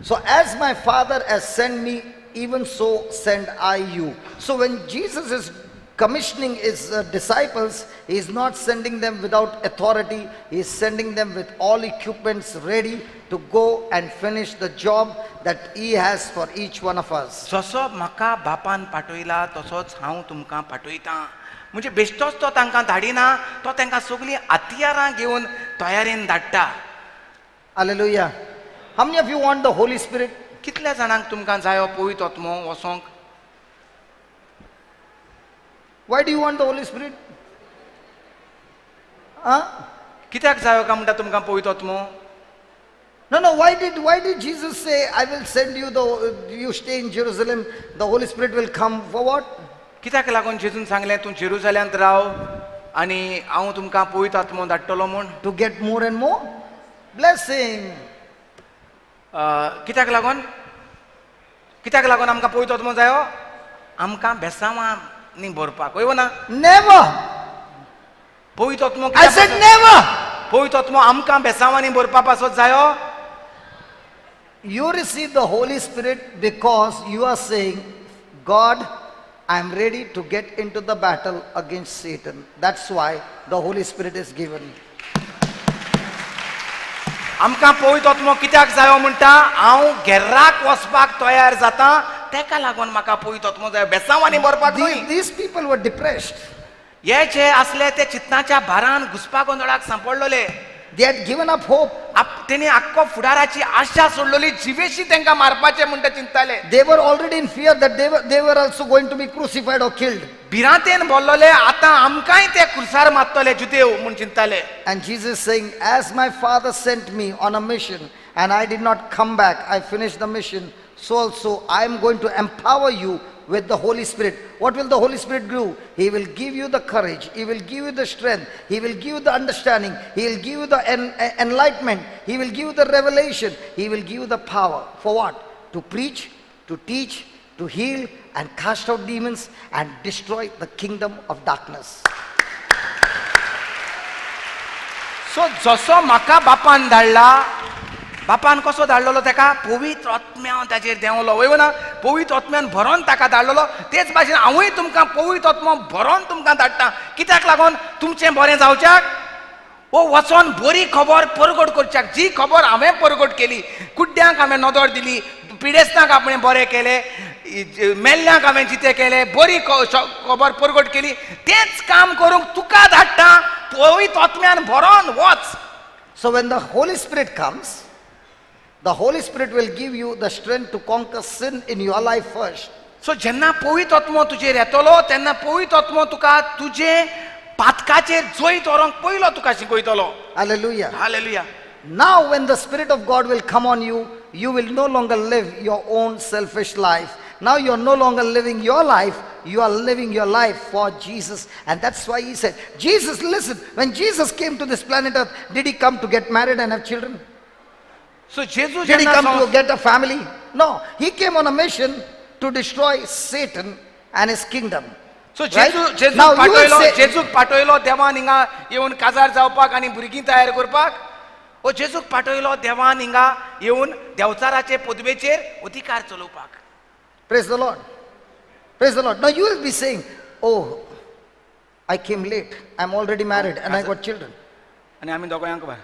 So as my Father has sent me, even so send I you. So when Jesus is commissioning his disciples, he is not sending them without authority. He is sending them with all equipments ready to go and finish the job that he has for each one of us. जसो म्हाका बापान पाठयला तसोच हांव तुमकां पाठयतां. म्हणजे बेश्टोच तो तांकां धाडिना, तो तांकां सगळीं हातयारां घेवन तयारेन धाडटा. Hallelujah. How many of you want the Holy Spirit? कितल्या जाणांक तुमकां जायो पवित्र आत्मो वसोंक? Why do you want the Holy Spirit? Huh? कित्याक जायो काय म्हणटा तुमकां पवित्र आत्मो? No. Why did Jesus say, I will send you, you stay in Jerusalem, the Holy Spirit will come? For what? कित्याक लागून जेजून सांगलें तूं जेरुसलेमांत राव आनी हांव तुमकां पवित्र आत्मो धाडटलो म्हूण? To get more and more blessing. कित्याक लागून आमकां पवित्र आत्मो जायो? आमकां बेसांवां न्ही भरपाक, वय ना? Never. पवित्र आत्मो I said never. पवित्र आत्मो आमकां बेसांवांनी भरपा पासत जायो? You receive the Holy Spirit because you are saying, God, I am ready to get into the battle against Satan. That's why the Holy Spirit is given. आमकां पवित्र आत्मो कित्याक जायो म्हणटा? हांव घेर्राक वचपाक तयार जाता, तेका लागून म्हाका पवित्र आत्मो जायो, बेसांवांनी भरपाक न्ही. These people were depressed. हे जे असले ते चित्ताच्या भारान घुसपा गोंधळाक सांपडलोले. They had given up hope. तेणी आख्खो फुडाराची आशा सोडलोली, जिवेशी तांकां मारपाचे म्हणटा चिंताले. They were already in fear that they were also going to be crucified or killed. भिरांतेन बोल्लोले, आतां आमकांय ते क्रुसार मारतले जुदेव म्हूण चिंताले. And Jesus saying, as my Father sent me on a mission and I did not come back, I finished the mission, so also I am going to empower you with the Holy Spirit. What will the Holy Spirit do? He will give you the courage. He will give you the strength. He will give you the understanding. He will give you the enlightenment. He will give you the revelation. He will give you the power. For what? To preach, to teach, to heal, and cast out demons and destroy the kingdom of darkness. सो जसो म्हाका बापान धाडला, बापान कसो धाडलेलो ताका? पवित्र आत्म्यान ताचेर देंवलो, वय ना? पवित्र आत्म्यान भरोन ताका धाडलेलो. तेच भाशेन हांवूय तुमकां पवित्र आत्मो भरोन तुमकां धाडटा. कित्याक लागून? तुमचें बरें जावच्याक, ओ वचोन बरी खबर परगट करच्याक. जी खबर हांवें परगट केली, कुड्ड्यांक हांवें नदर दिली, पिडेस्तांक हांवें बरें केलें, मेल्ल्यांक हांवें जितें केलें, बरी खबर परगट केली, तेंच काम करूंक तुका धाडटा. पवित्र आत्म्यान भरोन वच. So when the Holy Spirit comes, the Holy Spirit will give you the strength to conquer sin in your life first. सो जेन्ना पवित्र आत्मो तुजेर येतलो, तेन्ना पवित्र आत्मो तुका तुजे पातकाचेर जैत व्हरोंक पयलो तुका शिकयतलो. Hallelujah. Hallelujah. Now when the Spirit of God will come on you, you will no longer live your own selfish life. Now you are no longer living your life, you are living your life for Jesus. And that's why he said, Jesus, listen, when Jesus came to this planet Earth, did he come to get married and have children? So जेजू Did he जेन्ना come to get a family? No, he came on a mission to destroy Satan and his kingdom. So Right? जेजू Now you will पाठयलो, say- जेजूक पाठयलो देवान हिंगा येवन काजार जावपाक आनी भुरगीं तयार करपाक. ओ जेजूक पाठयलो देवान हिंगा येवन देवचाराचे पदवेचेर अधिकार चलोवपाक. Praise the Lord. Praise the Lord. Now you will be saying, oh, I came late. I'm already married and I got children. आनी आमी दोगांयक बाय.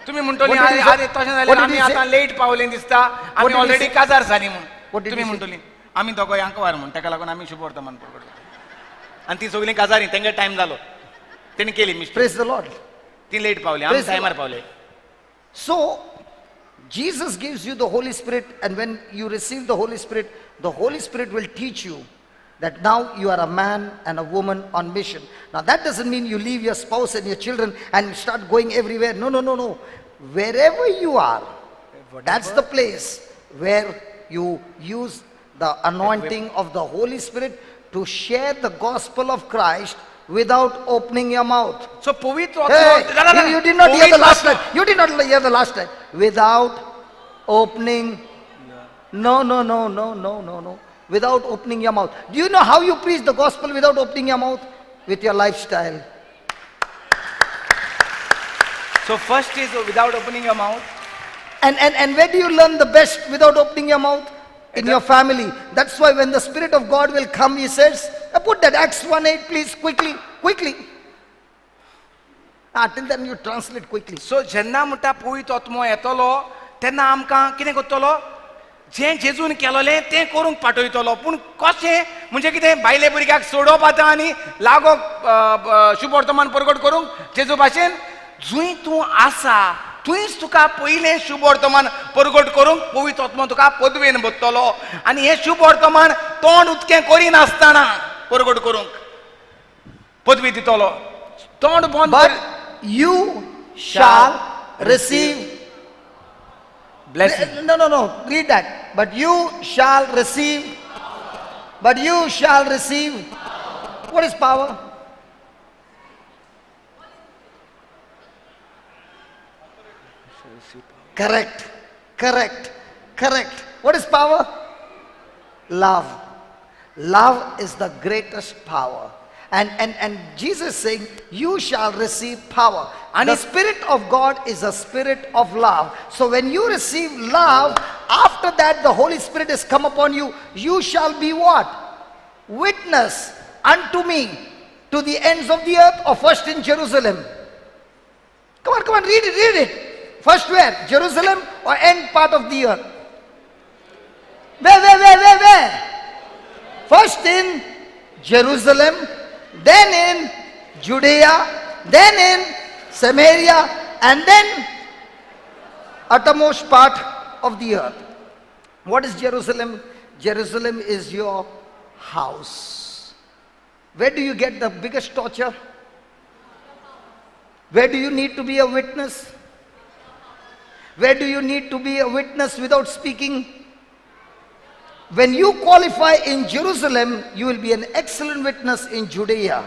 तुम्ही म्हणटली What did he say? आरे तशें जाल्यार What did आमी he say? आतां late पावलें दिसता, What आमी did he ऑलरेडी say? काजार जाली म्हूण. What did तुम्ही he say? म्हणटली आमी दोगांयक वार म्हूण, ताका लागून आमी शुभ वर्तमान परगट. आनी ती सगळीं काजारी, तेंगे टायम जालो, तेणी केली मिस्टेक. Praise the Lord. ती लेट पावली, आमी Praise the टायमार Lord. Pawle. So, Jesus gives you the Holy Spirit, and when you receive the Holy Spirit will teach you that now you are a man and a woman on mission. Now that doesn't mean you leave your spouse and your children and start going everywhere. No. Wherever you are, that's the place where you use the anointing of the Holy Spirit to share the gospel of Christ without opening your mouth. सो पवित्र Hey, you did not hear the last time. You did not hear the last time. Without opening. No. Without opening your mouth. Do you know how you preach the gospel without opening your mouth? With your lifestyle. So first is without opening your mouth. And where do you learn the best without opening your mouth? In your family. That's why when the Spirit of God will come, he says, put that Acts 1:8 please, quickly. Till then you translate quickly. सो जेन्ना म्हणटा पवित्र आत्मो येतलो तेन्ना आमकां कितें करतलो, जें जेजून केलोलें तें करूंक पाठयतलो. पूण कशें म्हणजे कितें, बायले भुरग्याक सोडोवप आतां आनी लागोक शुभ वर्तमान प्रगट करूंक जेजू भाशेन जूंय तूं आसा थंयच तुका पयलें शुभ वर्तमान प्रगट करूंक पवित्र आत्मो तुका पदवेन बसतलो. आनी हें शुभ वर्तमान तोंड उदकें करिनासतना प्रगट करूंक पदवी दितलो. तोंड बंद But you shall receive blessing. No. Read that. But you shall receive. What is power? Correct. What is power? Love. Love is the greatest power. And Jesus is saying, you shall receive power. And the Spirit of God is a spirit of love. So when you receive love, after that the Holy Spirit has come upon you, you shall be what? Witness unto me to the ends of the earth, or first in Jerusalem. Come on, read it. First where? Jerusalem or end part of the earth? Where? First in Jerusalem, then in Judea, then in Samaria, and then uttermost part of the earth. What is Jerusalem? Jerusalem is your house. Where do you get the biggest torture? Where do you need to be a witness? Where do you need to be a witness without speaking? When you qualify in Jerusalem, you will be an excellent witness in Judea.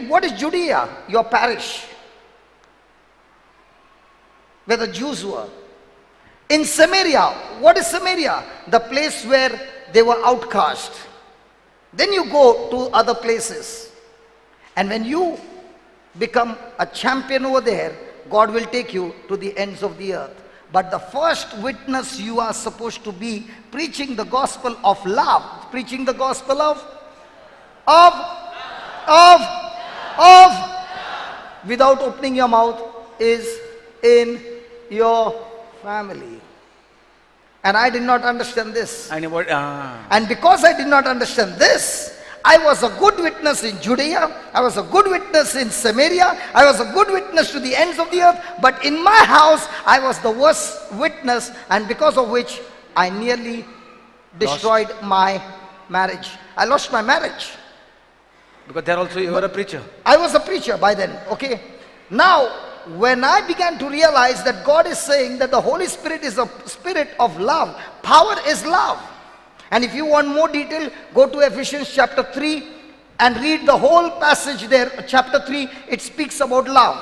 What is Judea? Your parish, where the Jews were. In Samaria, what is Samaria? The place where they were outcast. Then you go to other places. And when you become a champion over there, God will take you to the ends of the earth. But the first witness you are supposed to be preaching the gospel of love. Preaching the gospel of without opening your mouth is in your family. And I did not understand this. And because I did not understand this, I was a good witness in Judea, I was a good witness in Samaria, I was a good witness to the ends of the earth, but in my house I was the worst witness, and because of which I nearly destroyed my marriage. I lost my marriage. Because there also you were a preacher. I was a preacher by then, okay? Now, when I began to realize that God is saying that the Holy Spirit is a spirit of love, power is love. And if you want more detail, go to Ephesians chapter 3 and read the whole passage there. Chapter 3, it speaks about love.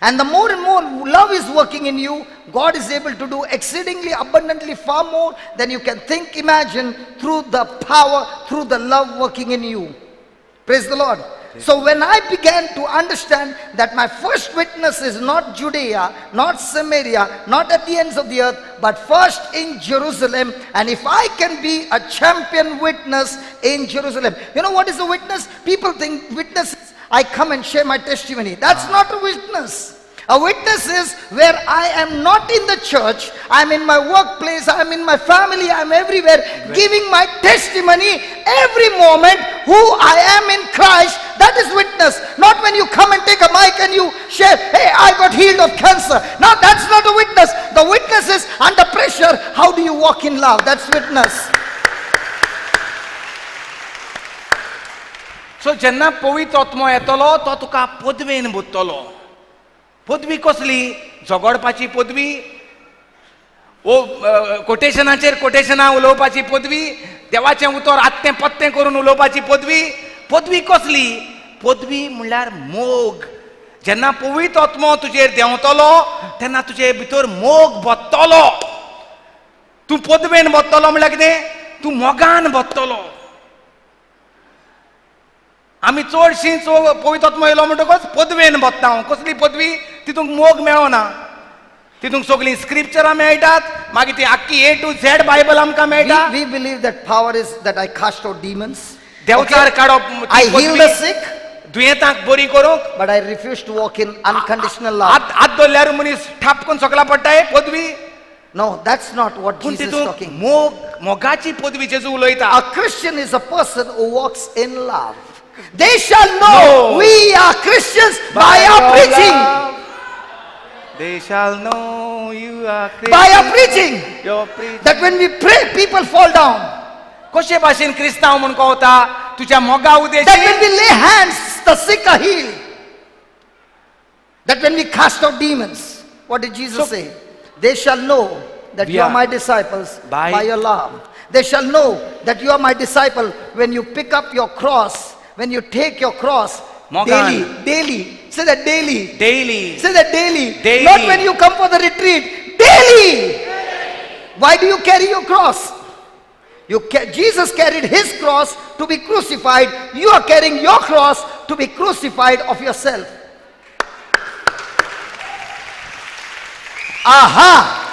And the more and more love is working in you, God is able to do exceedingly abundantly far more than you can think, imagine, through the power, through the love working in you. Praise the Lord. So when I began to understand that my first witness is not Judea, not Samaria, not at the ends of the earth, but first in Jerusalem, and if I can be a champion witness in Jerusalem. You know what is a witness? People think witness is I come and share my testimony. That's not a witness. A witness is where I am not in the church, I am in my workplace, I am in my family, I am everywhere, giving my testimony every moment who I am in Christ. That is witness. Not when you come and take a mic and you share, hey, I got healed of cancer. No, that's not a witness. The witness is under pressure. How do you walk in love? That's witness. So जेन्ना पवित्र आत्मो येतलो तो तुका पदवेन बुद्धतलो. पदवी कसली? झगडपाची पदवी, कोटेशनाचेर कोटेशनां उलोवपाची पदवी, देवाचें उतर आत्तें पत्तें करून उलोवपाची पदवी. पदवी कसली? पदवी म्हणल्यार मोग. जेन्ना पवित्र आत्मो तुजेर देंवतलो तेन्ना तुजे भितर मोग बदतलो. तूं पदवेन बदतलो म्हणल्यार कितें? तूं मोगान बदतलो. आमी चडशीं पवित्र आत्मो येयलो म्हणटकच पदवेन बदता हांव. कसली पदवी? तितूंक मोग मेळना. तितूंक सगळीं स्क्रिप्चरां मेळटात, मागीर ती आख्खी A to Z बायबल आमकां मेळटा. We believe that power is that I cast out demons. Devchar काडप, I heal the sick, दुयेंतांक बरी करूंक. but I refuse to walk in unconditional love. हात दवरल्यार मनीस ठापकून सकला पडटा हे पदवी. No, that's not what पूण Jesus is तितूंक talking. मोगाची पदवी जेजू उलयता. A Christian is a person who walks in love. They shall know we are Christians by our preaching. They shall know you are By our preaching. Your preaching. That when we pray, people fall down. कशे भाशेन क्रिस्तांव म्हूण कोवता तुज्या Moga That उद्देशीन. when we lay hands, the sick are healed. That when we cast out demons, what did Jesus say? They shall know that you are my disciples by your love. They shall know that you are my disciple when you pick up your cross, when you take your cross daily. Say that daily. Daily. Say that daily. Daily. Not when you come for the retreat. Daily. Why do you carry your cross? Jesus carried his cross to be crucified. You are carrying your cross to be crucified of yourself. Aha!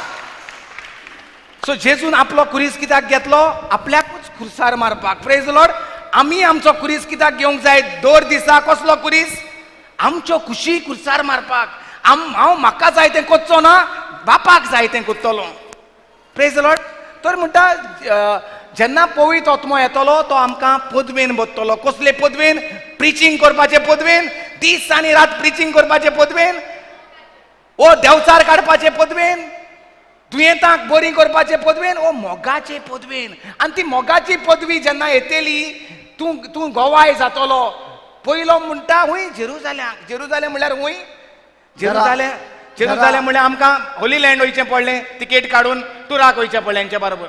सो जेजून आपलो कुरीस कित्याक घेतलो? आपल्याकूच खुरसार मारपाक. Praise the Lord. आमी आमचो कुरीस कित्याक घेवंक जाय दर दिसा? कसलो कुरीस? आमच्यो खुशी खुरसार मारपाक. हांव म्हाका जाय तें कोत्चो ना, बापाक जाय तें कोत्तलो. Praise the Lord. तर म्हणटा जेन्ना पवित्र आत्मो येतलो तो आमकां पदवेन बसतलो. कसले पदवेन? प्रिचींग करपाचे पदवेन, दीस आनी रात प्रिचींग करपाचे पदवेन, ओ देवचार काडपाचे पदवेन, दुयेंतांक बरी करपाचे पदवेन, ओ मोगाचे पदवेन. आनी ती मोगाची पदवी जेन्ना येतली तूं गोवाय जातलो. पयलो म्हणटा हूंय जेरुजालेम म्हणल्यार हूंय जेरुजालेम म्हणल्यार आमकां होली लँड वयचें पडलें, तिकेट काडून टुराक वयचें पडलें हेंचे बरोबर.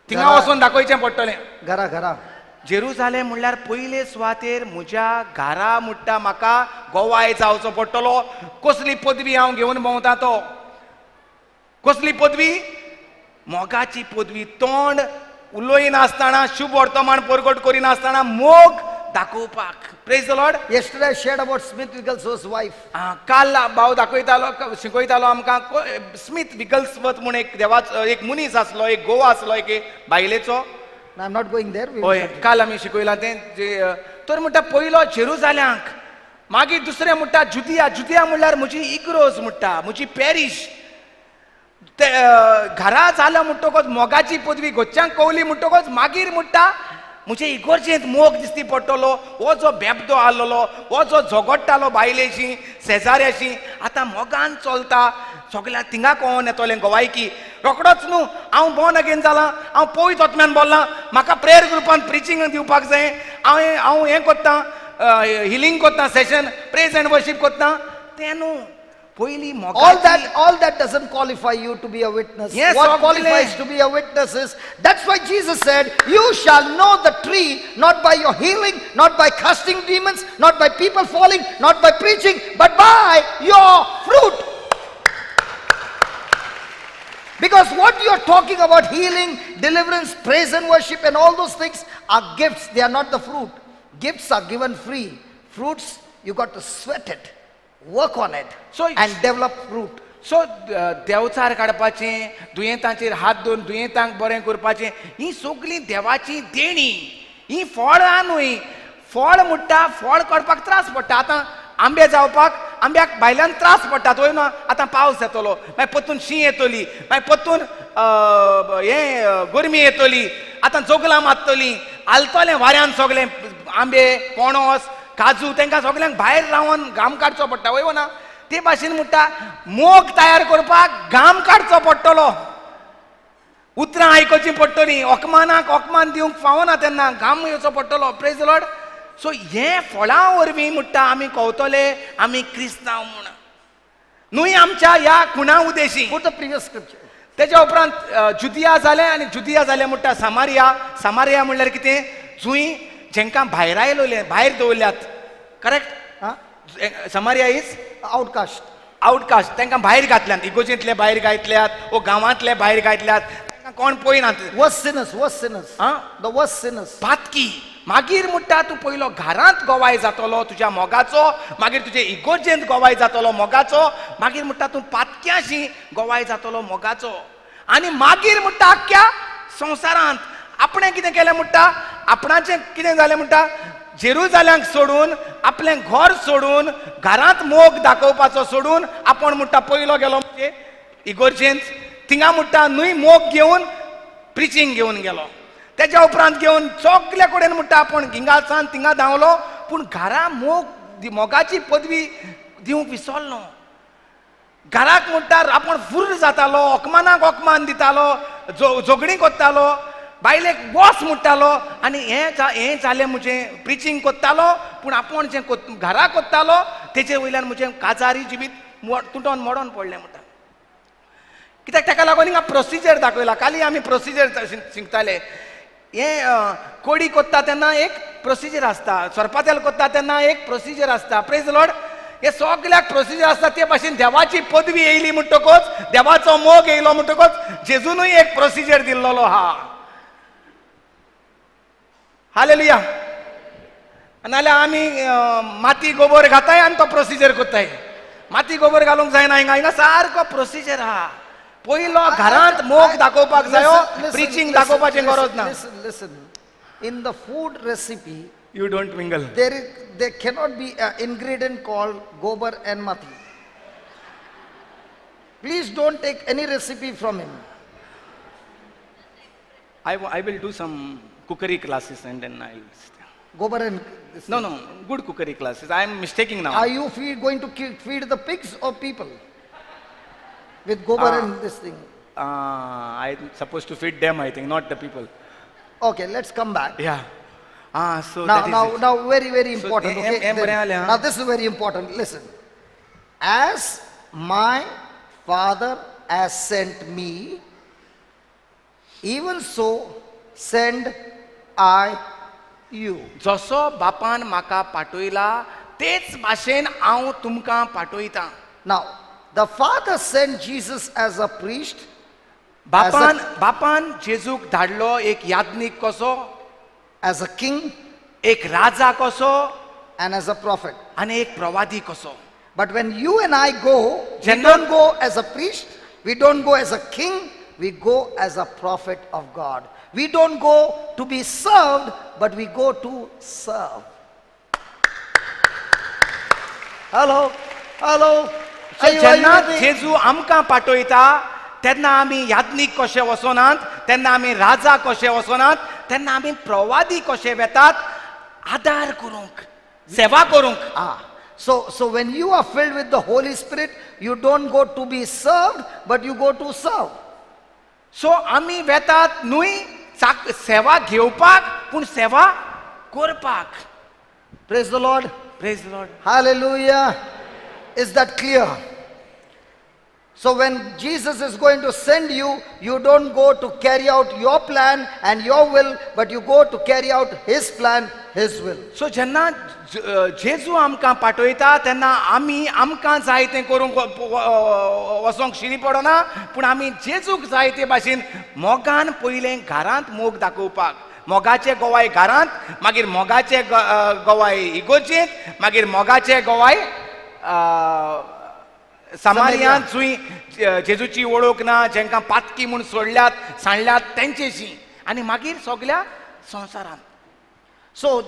थिंगा वचून दाखोवचें पडटलें. घरा जेरुजालेम म्हणल्यार पयले सुवातेर म्हज्या घरा म्हणटा म्हाका गोवाय जावचो पडटलो. कसली पदवी हांव घेवन भोंवता तो? कसली पदवी? मोगाची पदवी. तोंड उलोयनासतना, शुभ वर्तमान परगट करिनासतना मोग दाखोवपाक. Praise the Lord. Yesterday I shared about Smith Wigglesworth's wife. काल भाव शिकयतालो आमकां स्मिथ विगल्सवर्थ म्हूण एक देवाचो एक मनीस आसलो, एक गोवा आसलो, एक बायलेचो. I'm not going there. होय, काल आमी शिकयलां तें. तर म्हणटा पयलो जेरुजाल्यांक, मागीर दुसरें म्हणटा जुदिया म्हणल्यार म्हजी इग्रोज म्हणटा, म्हजी पॅरीश. घरा जालो म्हणटकच मोगाची पदवी घरच्यांक कवली म्हणटकच मागीर म्हणटा म्हजे इगोर्जेंत मोग दिसती पडटलो. हो जो बेबदो आसलोलो, हो जो झगडटालो बायलेशी शेजाऱ्याशी, आतां मोगान चलता. सगळ्यांक थिंगा कोण येतोलें गोवायकी. रोखडोच न्हू हांव बॉर्न अगेन जालां, हांव पवित्र आत्म्यान बोल्लां, म्हाका प्रेयर ग्रुपान प्रिचींग दिवपाक जाय, हांव हें कोत्तां, healing कोत्तां, session praise and worship कोत्तां. तें न्हू. पयलीं मोगाची. All that doesn't qualify you to be a witness. Yes, what obviously. qualifies to be a witness is, that's why Jesus said, you shall know the tree not by your healing, not by casting demons, not by people falling, not by preaching, but by your fruit. Because what you are talking about, healing, deliverance, praise and worship and all those things are gifts. They are not the fruit. Gifts are given free. Fruits, you got to sweat it, work on it, and develop fruit. सो देवचार काडपाचें, दुयेंतांचेर हात दवरून दुयेंतांक बरें करपाचें, ही सगळी देवाची देणी. ही फळां न्हय. फळ म्हणटा फळ काडपाक त्रास पडटा. आतां आंबे जावपाक आंब्याक भायल्यान त्रास पडटात. वय ना, आतां पावस येतलो, मागीर परतून शीं येतली, मागीर परतून गरमी येतली, आतां जोगलां मारतलीं, आलतलें वाऱ्यान सगळें आंबे, पणस, काजू, तांकां सगळ्यांक भायर रावन घाम काडचो पडटा. वय ना, ते भाशेन म्हणटा मोग तयार करपाक घाम काडचो पडटलो, उतरां आयकोची पडटलीं, ओकमानाक ओकमान दिवंक फावना तेन्ना घाम येवचो पडटलो. Praise the Lord. सो हे फळां वरवीं म्हणटा आमी कवतले आमी क्रिस्तांव म्हूण. न्हय आमच्या ह्या खुणा Udeshi. Put the previous scripture. तेज्या उपरांत जुदिया जालें आनी जुदिया जालें म्हणटा सामारिया म्हणल्यार कितें? जुंय जेंकां भायर आयलोले, भायर दवरल्यात. करेक्ट? Samaria is outcast. तांकां भायर घातल्यात, इगोजेंतले भायर घातल्यात, ओ गांवांतले भायर घातल्यात, तांकां कोण पळयनात. Worst sinners. The worst sinners. पातकी मागीर म्हणटा तूं पयलो घरांत गोवाय जातलो तुज्या मोगाचो, मागीर तुजे इगोर्जेंत गोवाय जातलो मोगाचो, मागीर म्हणटा तूं पातक्याशी गोवाय जातलो मोगाचो, आनी मागीर म्हणटा आख्ख्या संवसारांत आपणें कितें केलें म्हणटा, आपणाचें कितें जालें म्हणटा, जेरुजाल्यांक सोडून, आपलें घर सोडून, घरांत मोग दाखोवपाचो सोडून आपण म्हणटा पयलो गेलो म्हणजे इगोर्जेंत, थिंगा म्हणटा न्हय मोग घेवन प्रिचींग घेवन गेलो, तेज्या उपरांत घेवन सगळे कडेन म्हणटा आपण हिंगासान थिंगा धांवलो, पूण घरा मोगाची पदवी दिवंक विसरलो. घराक म्हणटा आपण फुर्र जातालो, ओकमानाक ओकमान दितालो, झगडीं कोत्तालो, बायलेक वॉस म्हणटालो, आनी हें जालें म्हणजे प्रिचींग कोत्तालो, पूण आपण जें घरा कोत्तालो तेजे वयल्यान म्हजें काजारी जिवीत तुटोन मोडोन पडलें म्हणटा. कित्याक ताका लागून हिंगा प्रोसिजर दाखयला. काली आमी प्रोसिजर शिकताले. हें कोडी कोत्ता तेन्ना एक प्रोसिजर आसता, सोरपातेल कोत्ता तेन्ना एक प्रोसिजर आसता. Praise Lord. हे सगळ्याक प्रोसिजर आसता. ते भाशेन देवाची पदवी येयली म्हणटकच, देवाचो मोग येयलो म्हणटकच जेजूनय एक प्रोसिजर दिल्लो आहा. हालेलुया. नाल्यार आमी माती गोबर घाताय आनी तो प्रोसिजर कोत्ताय. माती गोबर घालूंक जायना हिंगा सारको प्रोसिजर आहा. पयलो घरांत मोग दाखोवपाक जायो, प्रिचींग दाखोवपाची गरज ना. Listen. In the food recipe, You don't mingle. there cannot be an ingredient called gobar and mati. Please don't take any recipe from him. I will do some cookery classes and then I'll. Gobar and No, good cookery classes. I am mistaking now. Are you going to feed the pigs or people with gobar and this thing? I'm supposed to feed them, I think, not the people. Okay, let's come back. Yeah. So that is it. Now, very, very So, important. Okay? Now, this is very important. Listen. As my Father has sent me, even so send I you. जसो बापान म्हाका पाठयला तेच भाशेन हांव तुमकां पाठयतां. Now, the Father sent Jesus as a priest, बापान जेजूक धाडलो एक याज्ञीक कसो, as a king, एक राजा कसो, and as a prophet. आनी एक प्रवादी कसो. But when you and I go, we Jenna- don't go as a priest, we don't go as a king, we go as a prophet of God. We don't go to be served, but we go to serve. Hello? Hello? So Are you जेन्ना with me? जेजू आमकां पाठयता तेन्ना आमी याज्ञीक कशे वचनात, तेन्ना आमी राजा कशे वचनात, तेन्ना आमी प्रवादी कशे वेतात आदार करूंक, सेवा करूंक. So when you are filled with the Holy Spirit, you don't go to be served, but you go to serve. सो आमी वेतात न्हय सेवा घेवपाक पूण सेवा करपाक. Praise the Lord. Praise Lord. Hallelujah. Is that clear? So when Jesus is going to send you, you don't go to carry out your plan and your will, but you go to carry out His plan, His will. सो जेन्ना जेजू आमकां पाठयता तेन्ना आमी आमकां जाय तें करूंक वचोंक शिरी पडना, पूण आमी जेजूक जाय ते भाशेन मोगान पयलें घरांत मोग दाखोवपाक. मोगाचे गोवाय घरांत, मागीर मोगाचे गोवाय इगोर्जेंत, मागीर मोगाचे गोवाय सामारियांत जूय जेजूची वळख ना, जेंकां पातकी म्हूण सोडल्यात सांडल्यात तेंचेशी, आनी मागीर सगळ्या संवसारांत. So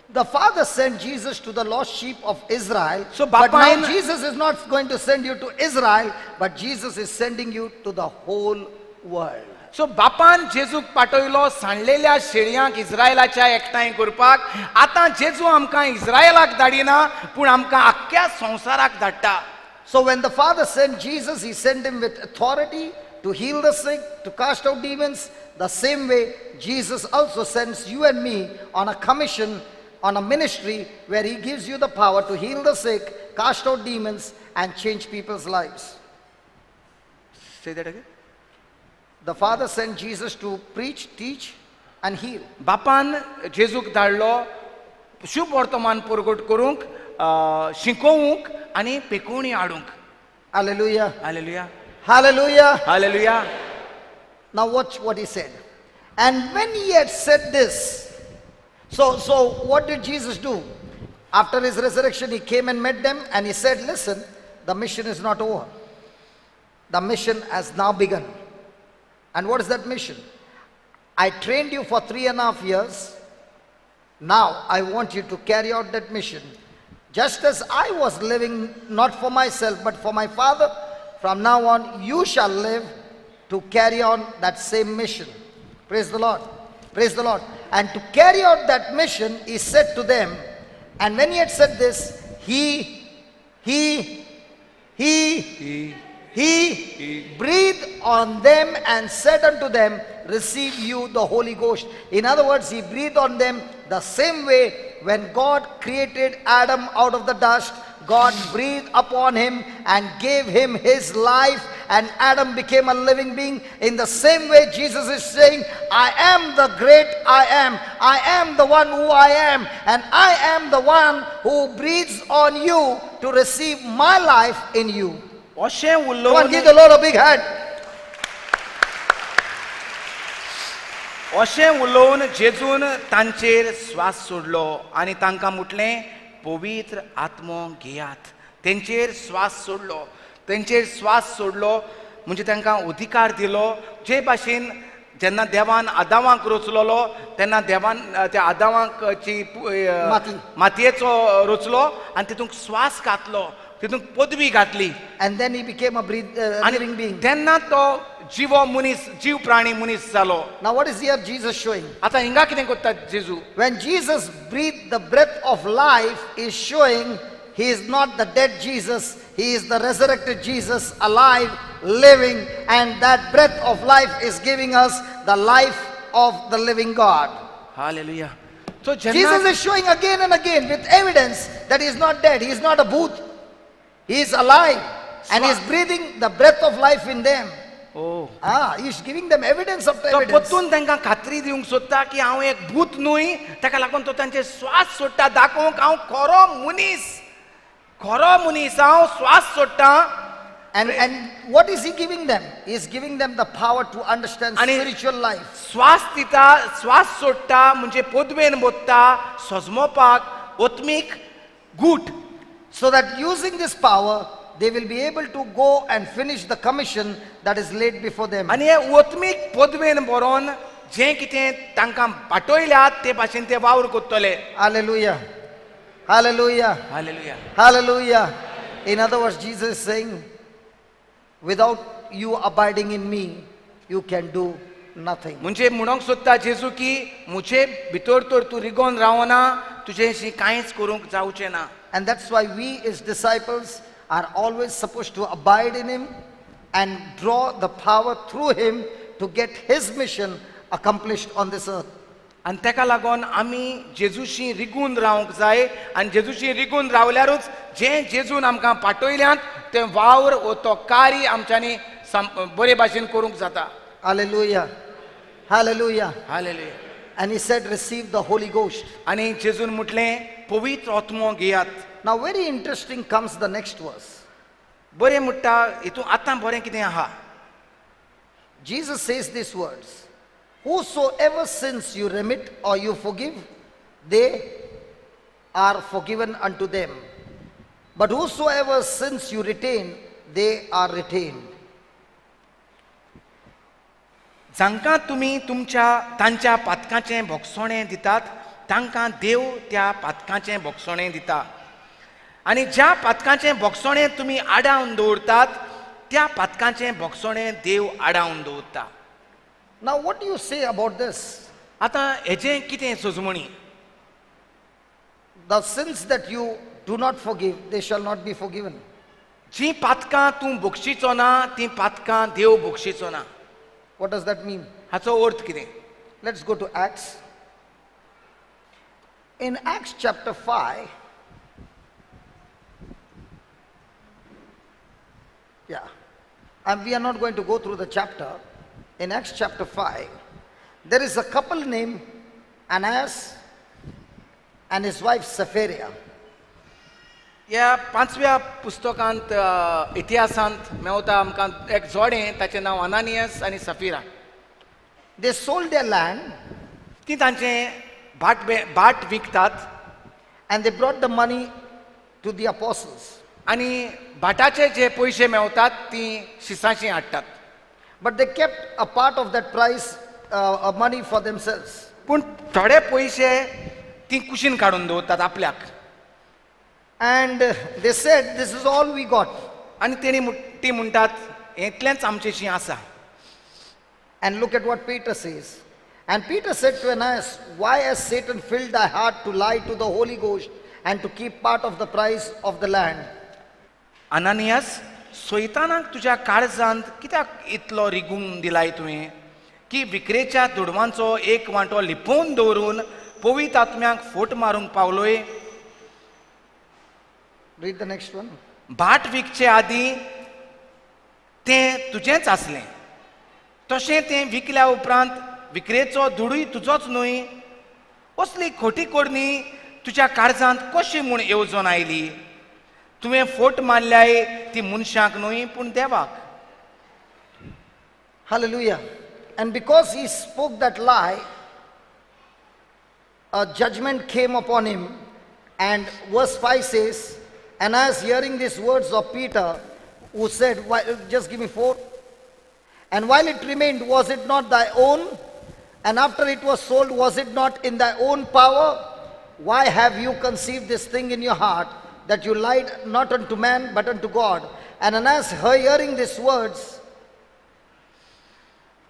the Father sent Jesus to the lost sheep of Israel. So but now Bapain- Jesus is not going to send you to Israel, but Jesus is sending you to the whole world. सो बापान जेजूक पाठयलो सांडलेल्या शेळयांक इस्रायलाच्या एकठांय करपाक. आतां जेजू आमकां इस्रायलाक धाडिना, पूण आमकां आख्ख्या संवसाराक धाडटा. So when the Father sent Jesus, He sent Him with authority to heal the sick, to cast out demons. The same way, Jesus also sends you and me on a commission, on a ministry where He gives you the power to heal the sick, cast out demons, and change people's lives. Say that again. The Father sent Jesus to preach, teach, and heal. बापान जेजूक धाडलो शुभ वर्तमान परगट करूंक, शिकोवंक आनी पेकोवणी हाडूंक. Hallelujah. Hallelujah. Hallelujah. Hallelujah. Now watch what He said. And when He had said this, So what did Jesus do? After his resurrection, he came and met them and he said, listen, the mission is not over. The mission has now begun. And what is that mission? I trained you for 3.5 years. Now I want you to carry out that mission. Just as I was living not for myself but for my Father, from now on you shall live to carry on that same mission. Praise the Lord. Praise the Lord. And to carry out that mission, he said to them, and when he had said this, he breathed on them and said unto them, receive you the Holy Ghost. In other words, he breathed on them the same way when God created Adam out of the dust. God breathed upon him and gave him his life, and Adam became a living being. In the same way, Jesus is saying, I am the great I am. I am the one who I am, and I am the one who breathes on you to receive my life in you. अशें Come on, उलोवन give the Lord a big hand. अशें उलोवन जेजून तांचेर स्वास सोडलो आनी तांकां म्हटलें पवित्र आत्मो घेयात. तेंचेर स्वास सोडलो. तेंचेर स्वास सोडलो म्हणजे तांकां अधिकार दिलो. जे भाशेन जेन्ना देवान आदामाक रचलोलो तेन्ना देवान त्या आदामाची मातयेचो रचलो आनी तितूंत स्वास घातलो, तितूंत पदवी घातली. And then he became a living being. तेन्ना तो जीव प्राणी मनीस जालो. Now what is here Jesus showing? आतां हिंगा कितें कोत्ता जेजू? When Jesus breathed the breath of life, is showing he is not the dead Jesus, he is the resurrected Jesus, alive, living, and that breath of life is giving us the life of the living God. Hallelujah. So Jesus is showing again and again with evidence that he is not dead, he is not a booth, he is alive, and he is breathing the breath of life in them. Oh. He is giving them evidence of the तो evidence. परतून तांकां खात्री दिवंक सोदता की हांव एक भूत न्हूय, ताका लागून तो तांचे स्वास सोडटा दाखोवंक हांव खरो मनीस हांव स्वास सोडटा. And what is he giving them? He is giving them the power to understand spiritual life. स्वास दिता, स्वास सोडटा म्हणजे पदवेन बोदता, सजमोवपाक, आत्मीक गूट. So that using this power, they will be able to go and finish the commission that is laid before them. आनी हे आत्मीक पदवेन बरोवन जें कितें तांकां पाठयल्यात ते भाशेन ते वावर कोत्तले. Hallelujah. Hallelujah. Hallelujah. Hallelujah. In other words, Jesus is saying, without you abiding in me, you can do nothing. म्हणजे म्हणूंक सोदता जेजू की मुझे भितर तर तूं रिगोन रावना, तुजेशी कांयच करूंक जावचें ना. And that's why we as disciples are always supposed to abide in him and draw the power through him to get his mission accomplished on this earth. आनी तेका लागून आमी जेजूशी रिगून रावंक जाय, आनी जेजूशी रिगून रावल्यारूच जें जेजून आमकां पाठयल्यात तें वावर तो कार्य आमच्यांनी बरे भाशेन करूंक जाता. Hallelujah. Hallelujah. Hallelujah. And he said, receive the Holy Ghost. आनी जेजून म्हटलें पवित्र आत्मो घेयात. Now very interesting comes the next verse. बरें म्हणटा हितून आतां बरें कितें आहा. Jesus says these words, whosoever sins you remit or you forgive, they are forgiven unto them. But whosoever sins you retain, they are retained. जांकां तुमी तांच्या पातकाचें भोगसोणें दितात तांकां देव त्या पातकाचें भोगसोणें दिता. आनी ज्या पातकाचें भोगसोणें तुमी आडावन दवरतात त्या पातकाचें भोगसोणें देव आडावन दवरता. Now what do you say about this? आतां हेजें कितें सोजमणी? The sins that you do not forgive, they shall not be forgiven. जीं पातकां तूं भोगशिचो ना तीं पातकां देव भोगशिचो ना. What does that mean? हाचो अर्थ कितें? Let's go to Acts. In Acts chapter 5, and we are not going to go through the chapter. In Acts chapter 5, there is a couple named Ananias and his wife Sapphira. ह्या 5व्या पुस्तकांत इतिहासांत मेवता आमकां एक जोडें ताचें नांव अनानियस आनी Safira. They sold their land ती तांचें बाट विकतात and they brought the money to the apostles. आणि भाटाचे जे पयशे मेवतात ती शिसांची हाडटात. But they kept a part of that price, money for themselves. पूण थोडे पयशे ती कुशीन काडून दवरतात आपल्याक. And they said, this is all we got. आनी ती म्हणटात इतलेंच आमचेशी आसा. And look at what Peter says. And Peter said to Ananias, why has Satan filled thy heart to lie to the Holy Ghost and to keep part of the price of the land? अनानियास, सोयतानाक तुज्या काळजांत कित्याक इतलो रिगूंक दिलाय तुवें की विक्रेच्या दुडवांचो एक वांटो लिपोवन दवरून पवित्र आत्म्याक फोट मारूंक पावलोय. Read the next one. भाट विकचे आदीं तें तुजेंच आसलें, तशें तें विकल्या उपरांत विक्रेचो दुडूय तुजोच न्हय. असली खोटी कोडणी तुज्या काळजांत कशी म्हूण येवजून आयली. तुवें फोट मारल्याय ती मनशाक न्हय पूण देवाक. Hallelujah. And because he spoke that lie, a judgment came upon him. And verse 5 says, Ananias, hearing these words of Peter, who said, just give me 4. And while it remained, was it not thy own? And after it was sold, was it not in thy own power? Why have you conceived this thing in your heart, that you lied not unto man, but unto God? And Ananias, hearing these words,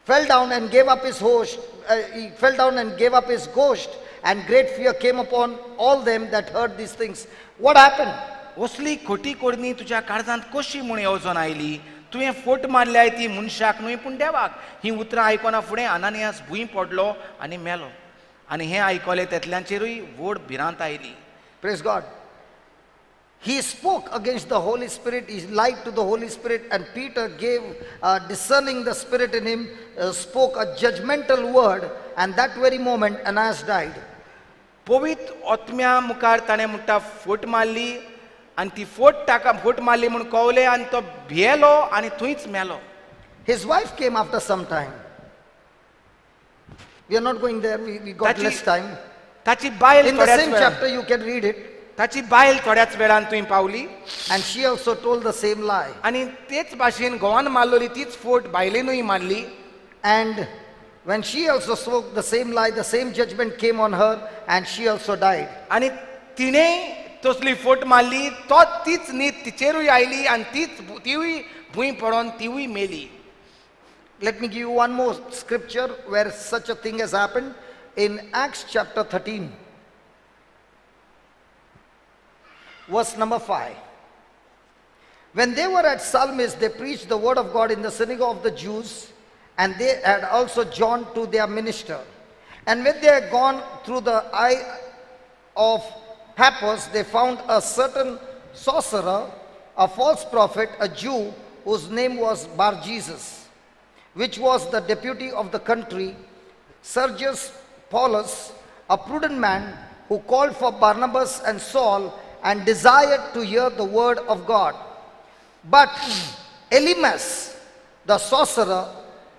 fell down and gave up his ghost. He fell down and gave up his ghost, and great fear came upon all them that heard these things. What happened? असली खोटी कोडणी तुज्या काळजांत कशी म्हूण येवजून oily. तुवें फोट मारल्याय ती मनशाक न्हय पूण देवाक. ही उतरां आयकना फुडें अनानियास भुंय पडलो आनी मेलो. आनी हें आयकलें तेतल्यांचेरूय व्हड भिरांत oily. Praise God. He spoke against the Holy Spirit. He lied to the Holy Spirit, and Peter gave, discerning the Spirit in him, spoke a judgmental word, and that very moment Ananias died. पवित्र आत्म्या मुखार ताणें म्हणटा फोट मारली आनी ती फोट मारली म्हूण कळलें आनी तो भियेलो आनी थंयच मेलो. His wife came after some time. We are not going there. We got Tachi- less time. ताची बायल In the थोड्याच same वेळान chapter, you can read it. ताची बायल थोड्याच वेळान थंय पावली And she also told the same lie. आनी तेच भाशेन घोवान मारलोली तीच फोट बायलेनूय मारली. And when she also spoke the same lie, the same judgment came on her, and she also died. आनी तिणेय तसली फोट मारली, तो तीच न्हीद तिचेरूय आयली आनी तिवूय भुंय पडोन तिवूय मेली. Let me give you one more scripture where such a thing has happened. In Acts chapter 13, verse number 5. When they were at Salmis, they preached the word of God in the synagogue of the Jews, and they had also John to their minister. And when they had gone through the eye of Paphos, they found a certain sorcerer, a false prophet, a Jew, whose name was Bar-Jesus, which was the deputy of the country, Sergius Paulus, a prudent man, who called for Barnabas and Saul, and desired to hear the word of God. But Elymas, the sorcerer,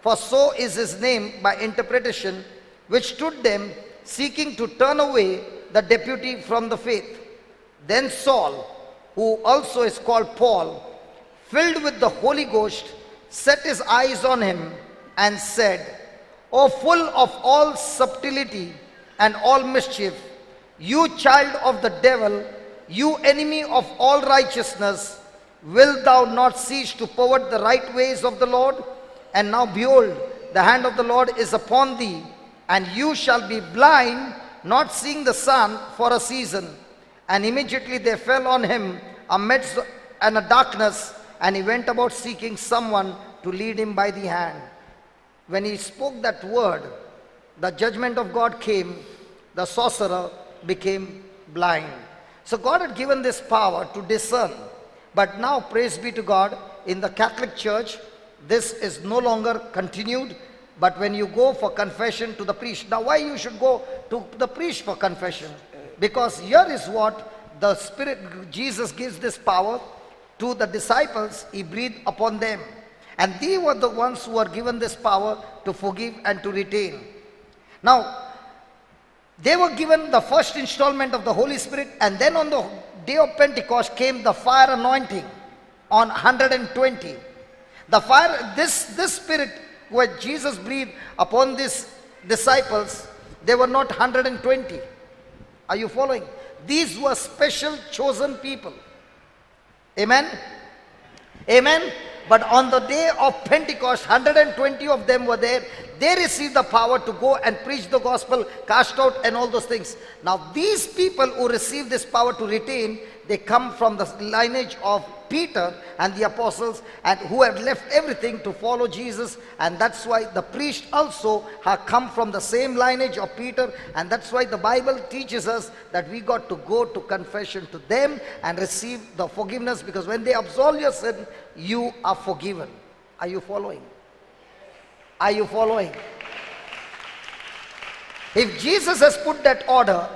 for so is his name by interpretation, withstood them, seeking to turn away the deputy from the faith. Then Saul, who also is called Paul, filled with the Holy Ghost, set his eyes on him and said, O full of all subtlety and all mischief, you child of the devil, you enemy of all righteousness, wilt thou not cease to pervert the right ways of the Lord? And now behold, the hand of the Lord is upon thee, and you shall be blind, not seeing the sun for a season. And immediately there fell on him a midst and a darkness, and he went about seeking someone to lead him by the hand. When he spoke that word, the judgment of God came, the sorcerer became blind. So God had given this power to discern. But now, praise be to God, in the Catholic Church, this is no longer continued. But when you go for confession to the priest, now why you should go to the priest for confession? Because here is what the Spirit, Jesus gives this power to the disciples, he breathed upon them. And they were the ones who were given this power to forgive and to retain. Now, They were given the first installment of the Holy Spirit, and then on the day of Pentecost came the fire anointing on 120. The fire, this spirit which Jesus breathed upon these disciples, they were not 120. Are you following? These were special chosen people. Amen? Amen? But on the day of Pentecost, 120 of them were there. They received the power to go and preach the gospel, cast out and all those things. Now these people who received this power to retain, they come from the lineage of Peter and the apostles, and who had left everything to follow Jesus. And that's why the priest also have come from the same lineage of Peter. And that's why the Bible teaches us that we got to go to confession to them and receive the forgiveness, because when they absolve your sin, you are forgiven. Are you following? Are you following? If Jesus has put that order,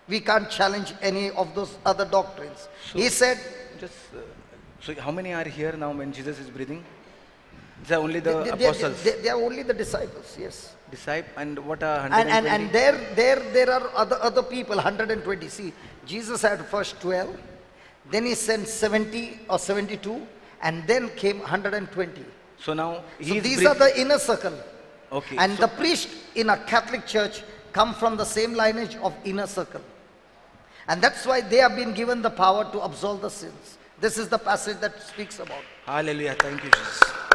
we can't challenge any of those other doctrines. He said, so how many are here now when Jesus is breathing? These are only the they apostles. they are only the disciples, yes. Disciple, and what are 120? And there are other people, 120. See, Jesus had first 12, then he sent 70 or 72, and then came 120. So now So these are the inner circle. Okay. And so the priest in a Catholic church come from the same lineage of inner circle. And that's why they have been given the power to absolve the sins. This is the passage that speaks about. hallelujah. Thank you, Jesus.